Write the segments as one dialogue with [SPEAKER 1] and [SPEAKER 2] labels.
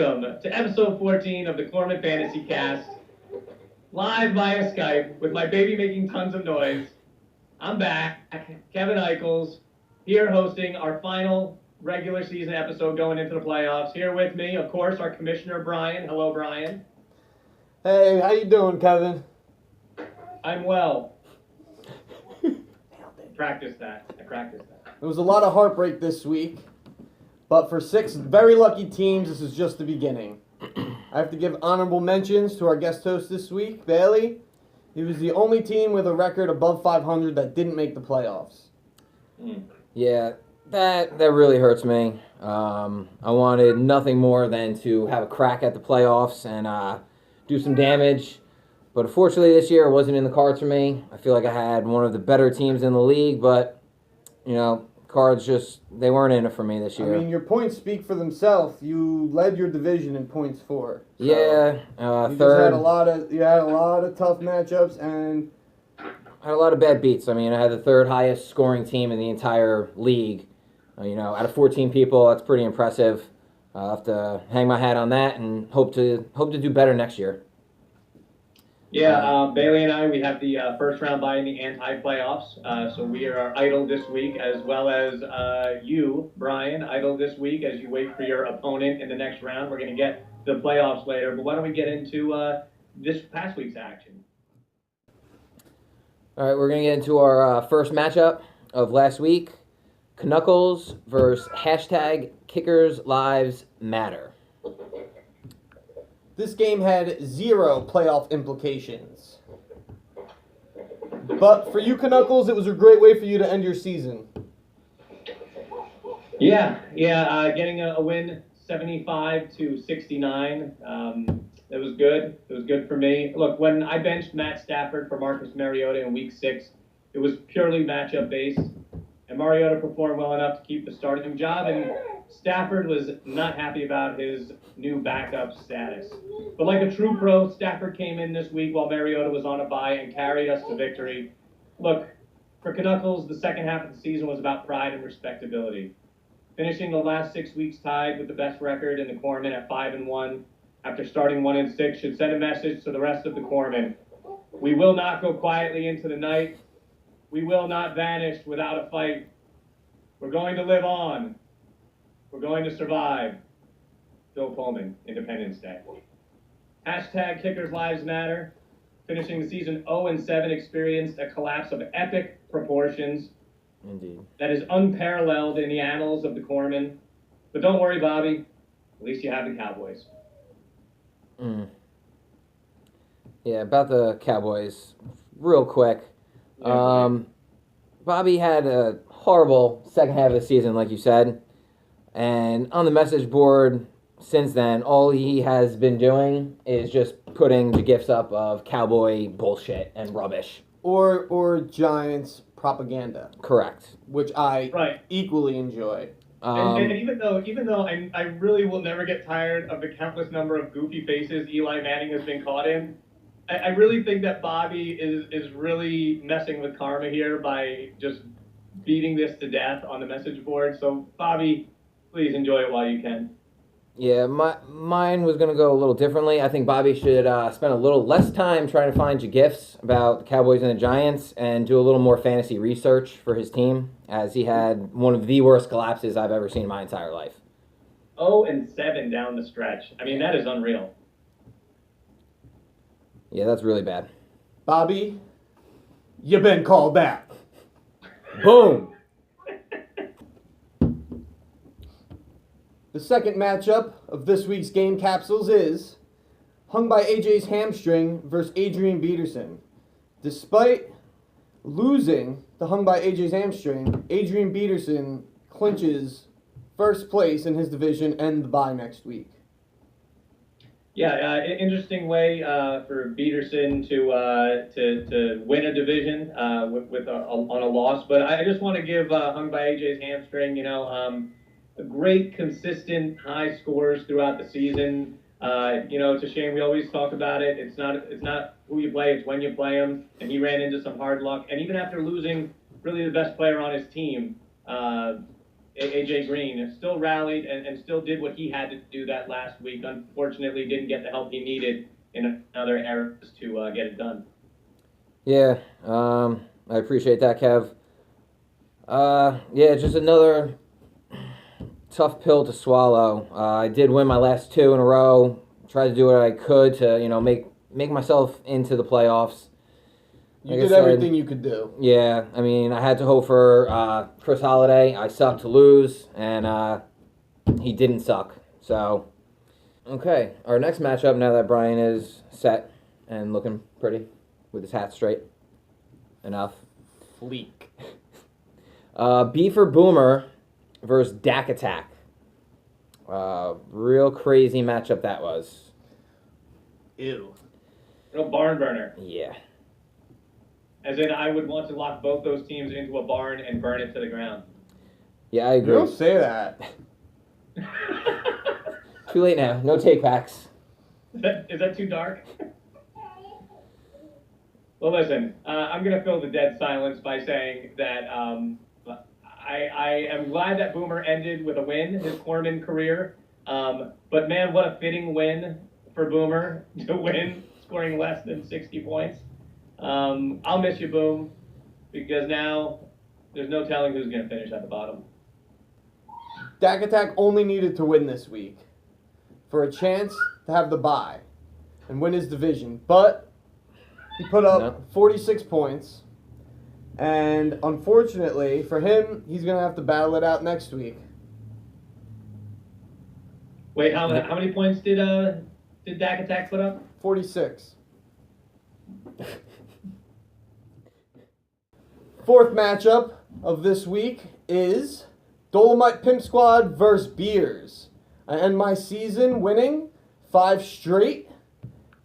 [SPEAKER 1] Welcome to episode 14 of the Corman Fantasy Cast, live via Skype with my baby making tons of noise. I'm back, Kevin Eichels, here hosting our final regular season episode going into the playoffs. Here with me, of course, our commissioner, Brian. Hello, Brian.
[SPEAKER 2] Hey, how you doing, Kevin?
[SPEAKER 1] I'm well. I practiced that.
[SPEAKER 2] There was a lot of heartbreak this week, but for 6 very lucky teams, this is just the beginning. I have to give honorable mentions to our guest host this week, Bailey. He was the only team with a record above 500 that didn't make the playoffs.
[SPEAKER 3] Yeah, that really hurts me. I wanted nothing more than to have a crack at the playoffs and do some damage. But unfortunately this year it wasn't in the cards for me. I feel like I had one of the better teams in the league, but, cards they weren't in it for me this year.
[SPEAKER 2] I mean, your points speak for themselves. You led your division in points for. So
[SPEAKER 3] yeah,
[SPEAKER 2] you
[SPEAKER 3] third.
[SPEAKER 2] You had a lot of tough matchups and
[SPEAKER 3] I had a lot of bad beats. I mean, I had the third highest scoring team in the entire league. Out of 14 people, that's pretty impressive. I'll have to hang my hat on that and hope to do better next year.
[SPEAKER 1] Yeah, Bailey and I, we have the first round bye in the anti-playoffs, so we are idle this week, as well as you, Brian, idle this week as you wait for your opponent in the next round. We're going to get to the playoffs later, but why don't we get into this past week's action?
[SPEAKER 3] All right, we're going to get into our first matchup of last week. Knuckles versus #Kickers Lives Matter.
[SPEAKER 2] this game had 0 playoff implications. But for you, Knuckles, it was a great way for you to end your season.
[SPEAKER 1] Yeah, getting a win 75-69. It was good. It was good for me. Look, when I benched Matt Stafford for Marcus Mariota in Week 6, it was purely matchup based, and Mariota performed well enough to keep the starting job, and Stafford was not happy about his new backup status. But like a true pro, Stafford came in this week while Mariota was on a bye and carried us to victory. Look, for Knuckles, the second half of the season was about pride and respectability. Finishing the last 6 weeks tied with the best record in the Corpsmen at 5-1 after starting 1-6 should send a message to the rest of the Corpsmen. We will not go quietly into the night. We will not vanish without a fight. We're going to live on. We're going to survive. Bill Pullman, Independence Day. #Kickers Lives Matter. Finishing the season 0-7 experienced a collapse of epic proportions.
[SPEAKER 3] Indeed.
[SPEAKER 1] That is unparalleled in the annals of the Corpsmen. But don't worry, Bobby. At least you have the Cowboys.
[SPEAKER 3] Yeah, about the Cowboys, real quick. Bobby had a horrible second half of the season, like you said. And on the message board since then, all he has been doing is just putting the gifs up of cowboy bullshit and rubbish.
[SPEAKER 2] Or Giants propaganda.
[SPEAKER 3] Correct.
[SPEAKER 2] Which I equally enjoy.
[SPEAKER 1] And even though I really will never get tired of the countless number of goofy faces Eli Manning has been caught in, I really think that Bobby is really messing with karma here by just beating this to death on the message board. So, Bobby, please enjoy it while you can.
[SPEAKER 3] Yeah, mine was going to go a little differently. I think Bobby should spend a little less time trying to find you gifts about the Cowboys and the Giants and do a little more fantasy research for his team, as he had one of the worst collapses I've ever seen in my entire life.
[SPEAKER 1] 0-7 down the stretch. I mean, that is unreal.
[SPEAKER 3] Yeah, that's really bad.
[SPEAKER 2] Bobby, you've been called back. Boom. The second matchup of this week's game capsules is hung by AJ's hamstring versus Adrian Peterson. Despite losing the hung by AJ's hamstring, Adrian Peterson clinches first place in his division and the bye next week.
[SPEAKER 1] Yeah, interesting way for Peterson to win a division on a loss. But I just want to give hung by AJ's hamstring, a great, consistent, high scores throughout the season. It's a shame we always talk about it. It's not who you play, it's when you play them. And he ran into some hard luck. And even after losing really the best player on his team, AJ Green still rallied and still did what he had to do that last week. Unfortunately, didn't get the help he needed in other areas to get it done.
[SPEAKER 3] Yeah, I appreciate that, Kev. Yeah, just another tough pill to swallow. I did win my last 2 in a row. Tried to do what I could to, make myself into the playoffs.
[SPEAKER 2] You did everything you could do.
[SPEAKER 3] Yeah, I mean, I had to hope for Chris Holiday. I sucked to lose, and he didn't suck. So, okay, our next matchup, now that Brian is set and looking pretty with his hat straight. Enough.
[SPEAKER 2] Fleek.
[SPEAKER 3] Beef or Boomer versus Dak Attack. Real crazy matchup that was.
[SPEAKER 2] Ew.
[SPEAKER 1] Real barn burner.
[SPEAKER 3] Yeah.
[SPEAKER 1] As in, I would want to lock both those teams into a barn and burn it to the ground.
[SPEAKER 3] Yeah, I agree.
[SPEAKER 2] You don't say that.
[SPEAKER 3] Too late now. No take backs.
[SPEAKER 1] Is that too dark? Well, listen, I'm going to fill the dead silence by saying that I am glad that Boomer ended with a win, his Corman career. But man, what a fitting win for Boomer to win, scoring less than 60 points. I'll miss you, Boom, because now there's no telling who's going to finish at the bottom.
[SPEAKER 2] Dak Attack only needed to win this week for a chance to have the bye and win his division. But he put up 46 points. And unfortunately for him, he's going to have to battle it out next week.
[SPEAKER 1] Wait, how many points did Dak Attack put up?
[SPEAKER 2] 46. Fourth matchup of this week is Dolomite Pimp Squad versus Beers. I end my season winning 5 straight,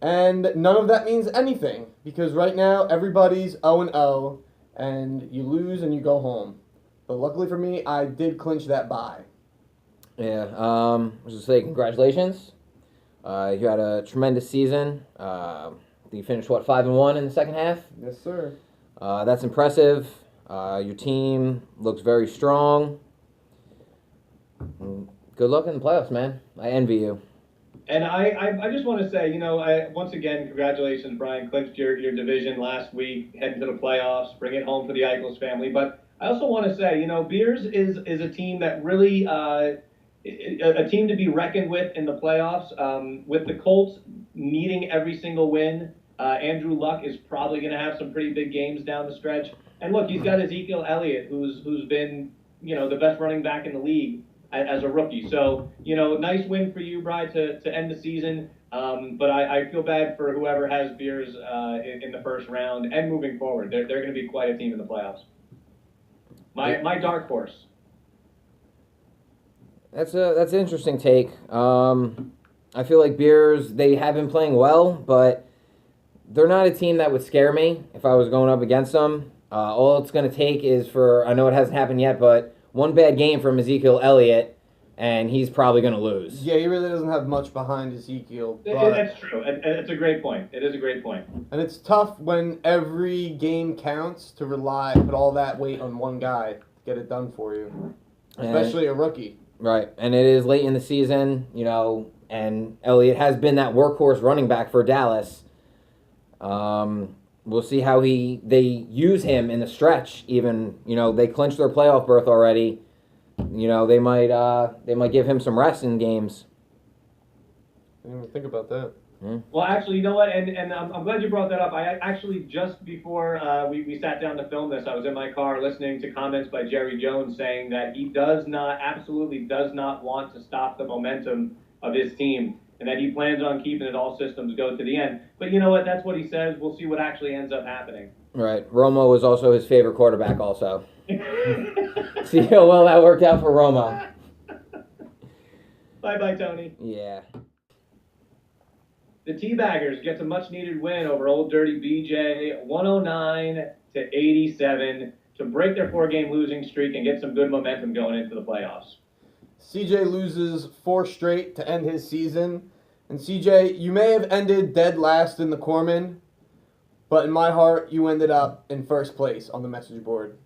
[SPEAKER 2] and none of that means anything because right now everybody's 0-0, and you lose and you go home. But luckily for me, I did clinch that bye.
[SPEAKER 3] Yeah, I was just say congratulations. You had a tremendous season. You finished 5-1 in the second half.
[SPEAKER 2] Yes, sir.
[SPEAKER 3] That's impressive. Your team looks very strong. Good luck in the playoffs, man. I envy you.
[SPEAKER 1] And I just want to say, once again, congratulations, Brian. Clinched your division last week, heading to the playoffs, bring it home for the Eichels family. But I also want to say, Beers is a team that really, a team to be reckoned with in the playoffs. With the Colts needing every single win, Andrew Luck is probably going to have some pretty big games down the stretch. And look, he's got Ezekiel Elliott, who's been, the best running back in the league as a rookie. So, nice win for you, Brian, to end the season. But I feel bad for whoever has Beers in the first round and moving forward. They're going to be quite a team in the playoffs. My dark horse.
[SPEAKER 3] That's an interesting take. I feel like Beers, they have been playing well, but they're not a team that would scare me if I was going up against them. All it's going to take is I know it hasn't happened yet, but one bad game from Ezekiel Elliott, and he's probably going to lose.
[SPEAKER 2] Yeah, he really doesn't have much behind Ezekiel.
[SPEAKER 1] That's true. It's a great point. It is a great point.
[SPEAKER 2] And it's tough when every game counts to put all that weight on one guy to get it done for you, especially a rookie.
[SPEAKER 3] Right, and it is late in the season, and Elliott has been that workhorse running back for Dallas. We'll see how they use him in the stretch. Even they clinched their playoff berth already. They might give him some rest in games.
[SPEAKER 2] I didn't even think about that.
[SPEAKER 1] Well, actually, you know what? And I'm glad you brought that up. I actually, just before we sat down to film this, I was in my car listening to comments by Jerry Jones saying that he absolutely does not want to stop the momentum of his team, and that he plans on keeping it all systems go to the end. But you know what? That's what he says. We'll see what actually ends up happening.
[SPEAKER 3] Right. Romo was also his favorite quarterback also. See how well that worked out for Romo.
[SPEAKER 1] Bye-bye, Tony.
[SPEAKER 3] Yeah.
[SPEAKER 1] The Teabaggers gets a much-needed win over Old Dirty BJ, 109-87, to break their 4-game losing streak and get some good momentum going into the playoffs.
[SPEAKER 2] CJ loses 4 straight to end his season. And CJ, you may have ended dead last in the Corman, but in my heart, you ended up in first place on the message board.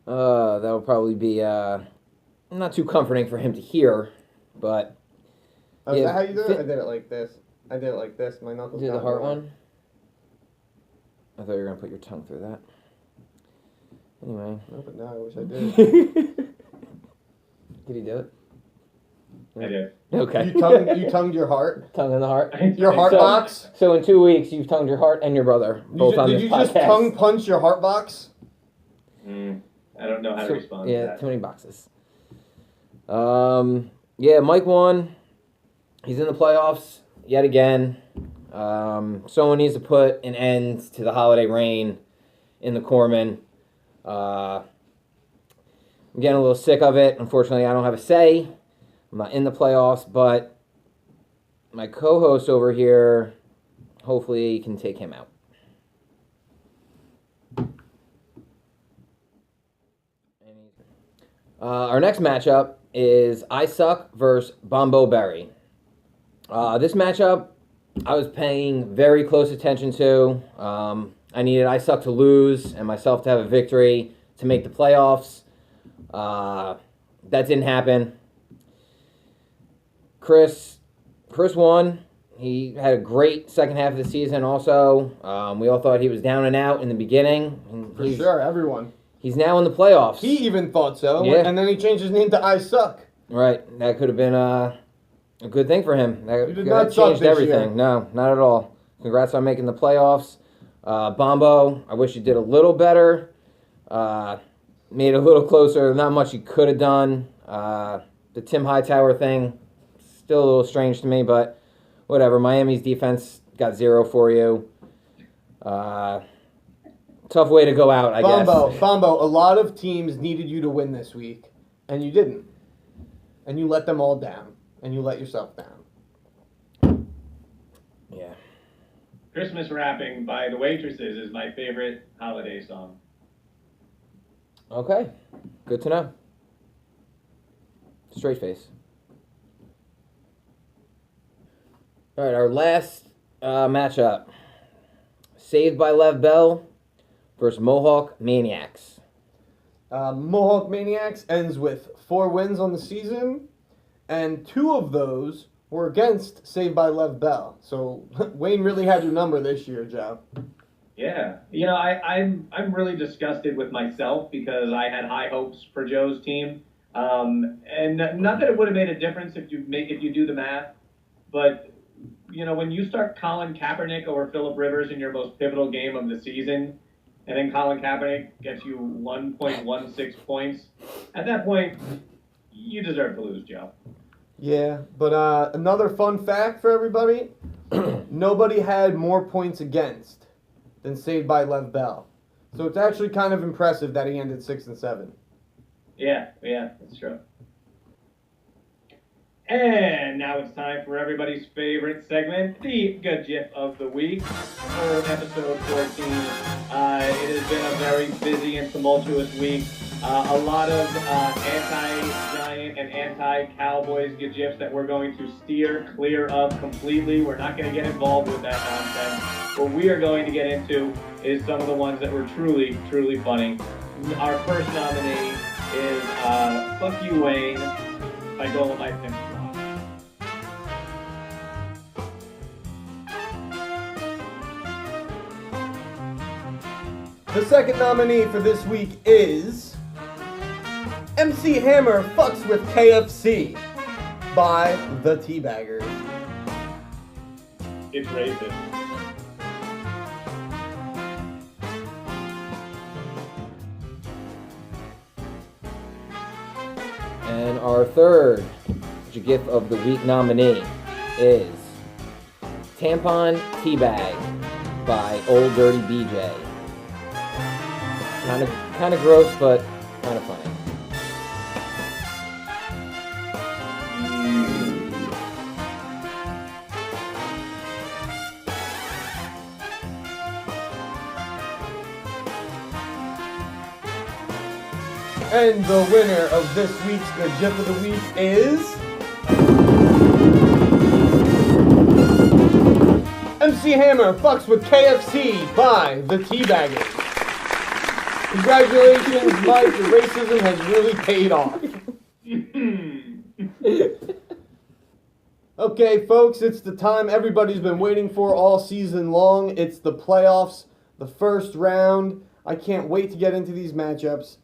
[SPEAKER 3] That'll probably be not too comforting for him to hear, but
[SPEAKER 2] Oh, is
[SPEAKER 3] yeah,
[SPEAKER 2] that how you do it?
[SPEAKER 3] fit-
[SPEAKER 2] I did it like this. My knuckles.
[SPEAKER 3] do the
[SPEAKER 2] got
[SPEAKER 3] heart
[SPEAKER 2] more.
[SPEAKER 3] one. I thought you were gonna put your tongue through that. Anyway.
[SPEAKER 2] No, but now I wish I did.
[SPEAKER 3] Did he do it?
[SPEAKER 1] I did.
[SPEAKER 3] Okay.
[SPEAKER 2] You tongued your heart.
[SPEAKER 3] Tongue in the heart.
[SPEAKER 2] Your heart
[SPEAKER 3] So-
[SPEAKER 2] box.
[SPEAKER 3] So in 2 weeks, you've tongued your heart and your brother both on
[SPEAKER 2] Did
[SPEAKER 3] this
[SPEAKER 2] you
[SPEAKER 3] podcast.
[SPEAKER 2] just tongue punch your heart box?
[SPEAKER 1] I don't know how to respond
[SPEAKER 3] Yeah,
[SPEAKER 1] to that.
[SPEAKER 3] too many boxes. Yeah, Mike won. He's in the playoffs yet again. Someone needs to put an end to the holiday rain in the Corman. I'm getting a little sick of it. Unfortunately, I don't have a say. I'm not in the playoffs, but my co-host over here, hopefully, can take him out. Our next matchup is I Suck versus Bombo Berry. This matchup, I was paying very close attention to. I needed I Suck to lose and myself to have a victory to make the playoffs. That didn't happen. Chris won. He had a great second half of the season also. We all thought he was down and out in the beginning. And
[SPEAKER 2] For sure, everyone.
[SPEAKER 3] He's now in the playoffs.
[SPEAKER 2] He even thought so.
[SPEAKER 3] Yeah.
[SPEAKER 2] And then he changed his name to I Suck.
[SPEAKER 3] Right. That could have been a good thing for him. That
[SPEAKER 2] He did
[SPEAKER 3] that
[SPEAKER 2] not suck
[SPEAKER 3] changed
[SPEAKER 2] this
[SPEAKER 3] everything.
[SPEAKER 2] year.
[SPEAKER 3] No, not at all. Congrats on making the playoffs. Bombo, I wish you did a little better. Made it a little closer. Not much you could have done. The Tim Hightower thing, still a little strange to me, but whatever. Miami's defense got 0 for you. Tough way to go out, I guess.
[SPEAKER 2] Bombo, a lot of teams needed you to win this week, and you didn't. And you let them all down. And you let yourself down.
[SPEAKER 3] Yeah.
[SPEAKER 1] Christmas Wrapping by the Waitresses is my favorite holiday song.
[SPEAKER 3] Okay. Good to know. Straight face. All right, our last matchup. Saved by Lev Bell versus Mohawk Maniacs.
[SPEAKER 2] Mohawk Maniacs ends with 4 wins on the season, and 2 of those were against Saved by Lev Bell. So Wayne really had your number this year, Joe.
[SPEAKER 1] Yeah, you know, I'm really disgusted with myself because I had high hopes for Joe's team, and not that it would have made a difference if you do the math, but you know, when you start Colin Kaepernick over Phillip Rivers in your most pivotal game of the season, and then Colin Kaepernick gets you 1.16 points, at that point, you deserve to lose, Joe.
[SPEAKER 2] Yeah, but another fun fact for everybody, nobody had more points against than Saved by Lev Bell. So it's actually kind of impressive that he ended 6-7.
[SPEAKER 1] Yeah, that's true. And now it's time for everybody's favorite segment, the Good GIF of the Week, for episode 14. It has been a very busy and tumultuous week. A lot of anti-Giant and anti-Cowboys Good GIFs that we're going to steer clear of completely. We're not going to get involved with that nonsense. What we are going to get into is some of the ones that were truly, truly funny. Our first nominee is Fuck You, Wayne, by Dolomite Pimp Squad.
[SPEAKER 2] The second nominee for this week is MC Hammer Fucks with KFC by The Teabaggers.
[SPEAKER 1] It's racist.
[SPEAKER 3] And our third GIF of the Week nominee is Tampon Teabag by Old Dirty BJ. Kind of gross, but kind of funny.
[SPEAKER 2] And the winner of this week's Good GIF of the Week is MC Hammer Fucks with KFC by The Teabaggers. Congratulations, Mike. Your racism has really paid off. Okay, folks, it's the time everybody's been waiting for all season long. It's the playoffs, the first round. I can't wait to get into these matchups.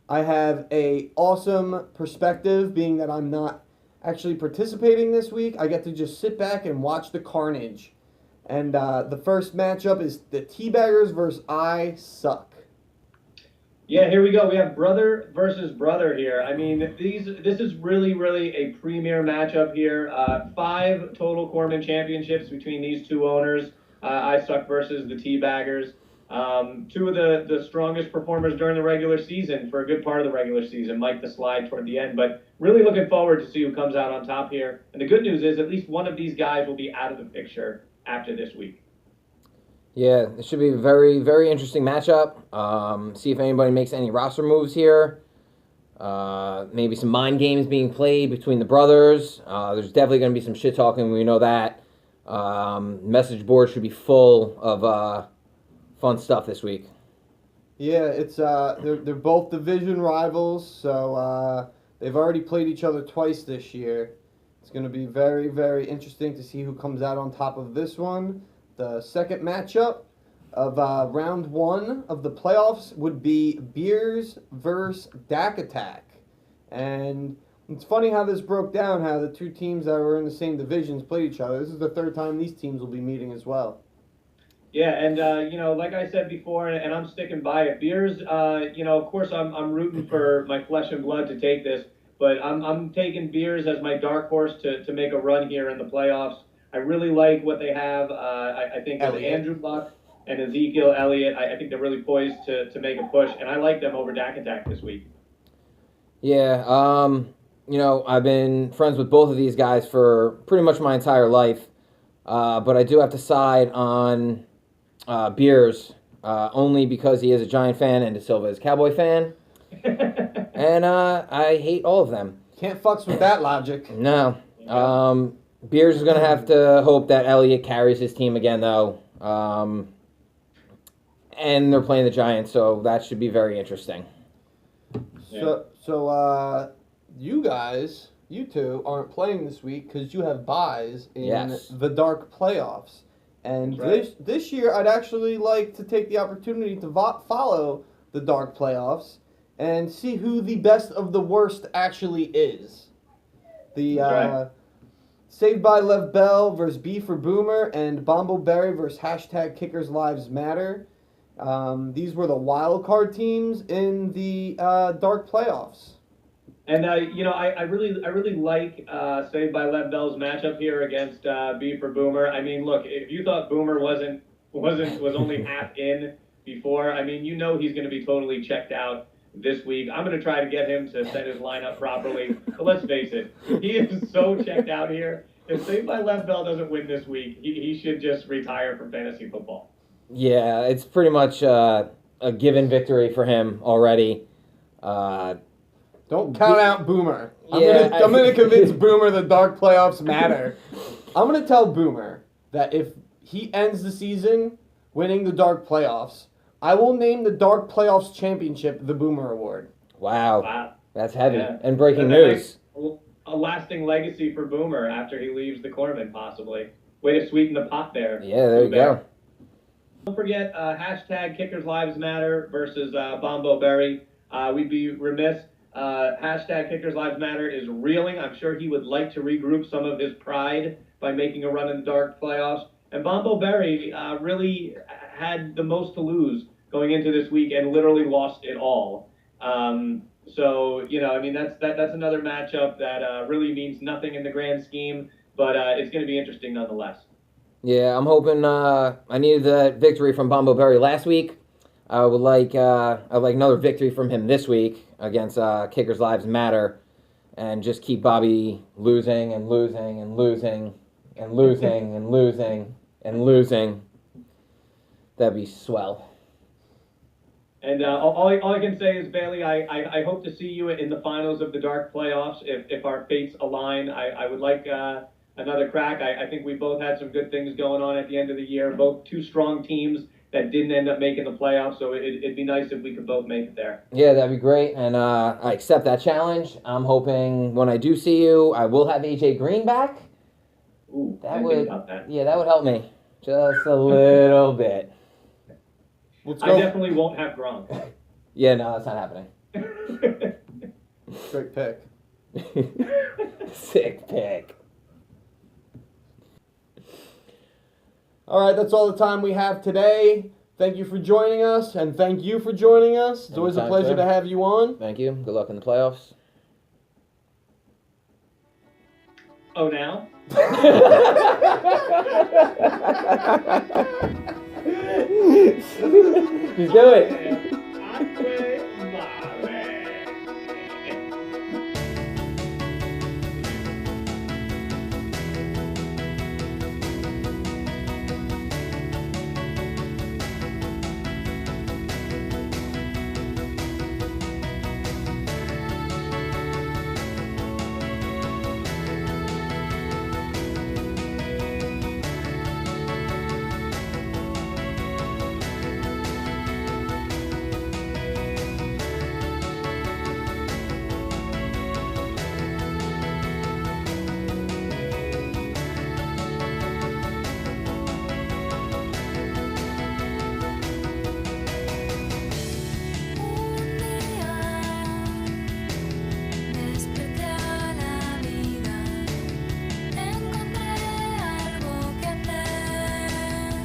[SPEAKER 2] I have a awesome perspective, being that I'm not actually participating this week. I get to just sit back and watch the carnage. And the first matchup is the Teabaggers versus I Suck.
[SPEAKER 1] Yeah, here we go. We have brother versus brother here. I mean, this is really, really a premier matchup here. 5 total Corman championships between these two owners. I Suck versus the Teabaggers. 2 of the strongest performers during the regular season for a good part of the regular season. Mike the Slide toward the end, but really looking forward to see who comes out on top here. And the good news is at least one of these guys will be out of the picture after this week.
[SPEAKER 3] Yeah, it should be a very, very interesting matchup. See if anybody makes any roster moves here. Maybe some mind games being played between the brothers. There's definitely going to be some shit talking. We know that. Message board should be full of fun stuff this week.
[SPEAKER 2] Yeah, it's they're both division rivals, so they've already played each other twice this year. It's going to be very, very interesting to see who comes out on top of this one. The second matchup of round 1 of the playoffs would be Beers versus Dak Attack. And it's funny how this broke down, how the 2 teams that were in the same divisions played each other. This is the 3rd time these teams will be meeting as well.
[SPEAKER 1] Yeah, and like I said before, and I'm sticking by it. Beers, of course, I'm rooting for my flesh and blood to take this, but I'm taking Beers as my dark horse to make a run here in the playoffs. I really like what they have. I think with Andrew Luck and Ezekiel Elliott, I think they're really poised to make a push, and I like them over Dak Attack this week.
[SPEAKER 3] Yeah, I've been friends with both of these guys for pretty much my entire life, but I do have to side on Beers, only because he is a Giant fan and De Silva is a Cowboy fan, and I hate all of them.
[SPEAKER 2] Can't fucks with that logic.
[SPEAKER 3] No. Beers is going to have to hope that Elliott carries his team again, though. And they're playing the Giants, so that should be very interesting.
[SPEAKER 2] So you two aren't playing this week because you have buys in the dark playoffs. And this year, I'd actually like to take the opportunity to follow the dark playoffs and see who the best of the worst actually is. Saved by Lev Bell versus B for Boomer and Bombo Berry versus hashtag Kickers Lives Matter. These were the wild card teams in the dark playoffs.
[SPEAKER 1] And I really like Saved by Lev Bell's matchup here against B for Boomer. I mean, look, if you thought Boomer was only half in before, I mean, he's going to be totally checked out this week. I'm going to try to get him to set his lineup properly. But let's face it, he is so checked out here. If Saved by Lev Bell doesn't win this week, he should just retire from fantasy football.
[SPEAKER 3] Yeah, it's pretty much a given victory for him already.
[SPEAKER 2] Don't count out Boomer. I'm gonna convince Boomer the dark playoffs matter. I'm going to tell Boomer that if he ends the season winning the dark playoffs, I will name the Dark Playoffs Championship the Boomer Award.
[SPEAKER 3] Wow. That's heavy.
[SPEAKER 1] Yeah.
[SPEAKER 3] And breaking news.
[SPEAKER 1] A lasting legacy for Boomer after he leaves the Corman, possibly. Way to sweeten the pot there.
[SPEAKER 3] Yeah, there you go.
[SPEAKER 1] Don't forget hashtag Kickers Lives Matter versus Bombo Berry. We'd be remiss. Hashtag Kickers Lives Matter is reeling. I'm sure he would like to regroup some of his pride by making a run in the dark playoffs. And Bombo Berry really had the most to lose going into this week and literally lost it all. So that's another matchup that really means nothing in the grand scheme, but it's going to be interesting nonetheless.
[SPEAKER 3] Yeah, I'm hoping. I needed that victory from Bombo Berry last week. I'd like another victory from him this week against Kickers Lives Matter, and just keep Bobby losing and losing and losing and losing and losing and losing. That'd be swell.
[SPEAKER 1] And all I can say is, Bailey, I hope to see you in the finals of the dark playoffs if our fates align. I would like another crack. I think we both had some good things going on at the end of the year. Both two strong teams that didn't end up making the playoffs. So it'd be nice if we could both make it there.
[SPEAKER 3] Yeah, that'd be great, and I accept that challenge. I'm hoping when I do see you, I will have AJ Green back.
[SPEAKER 1] Ooh,
[SPEAKER 3] That
[SPEAKER 1] I didn't
[SPEAKER 3] would,
[SPEAKER 1] think about that.
[SPEAKER 3] yeah, that would help me just a little bit.
[SPEAKER 2] Let's
[SPEAKER 1] I
[SPEAKER 2] go.
[SPEAKER 1] definitely won't have Gronk.
[SPEAKER 3] Yeah, no, that's not happening.
[SPEAKER 2] Great pick.
[SPEAKER 3] Sick pick.
[SPEAKER 2] All right, that's all the time we have today. Thank you for joining us, and thank you for joining us. It's always a
[SPEAKER 3] Anytime,
[SPEAKER 2] pleasure
[SPEAKER 3] sir.
[SPEAKER 2] to have you on.
[SPEAKER 3] Thank you. Good luck in the playoffs.
[SPEAKER 1] Oh, now?
[SPEAKER 3] Just do it.
[SPEAKER 4] Desperté a la vida, encontré algo que hacer.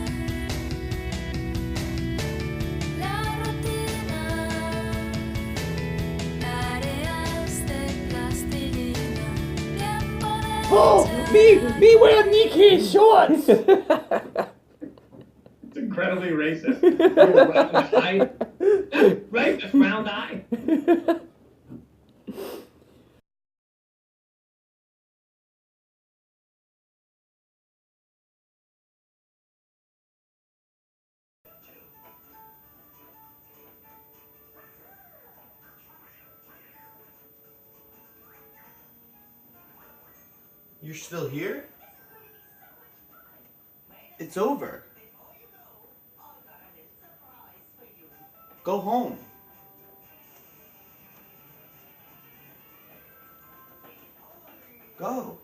[SPEAKER 4] La rutina, tareas de plastilina, tiempo de
[SPEAKER 2] Oh, me wearing Nikkei shorts.
[SPEAKER 1] It's incredibly racist. You round eye. Right? This round eye.
[SPEAKER 5] You're still here? It's over. Go home. Go.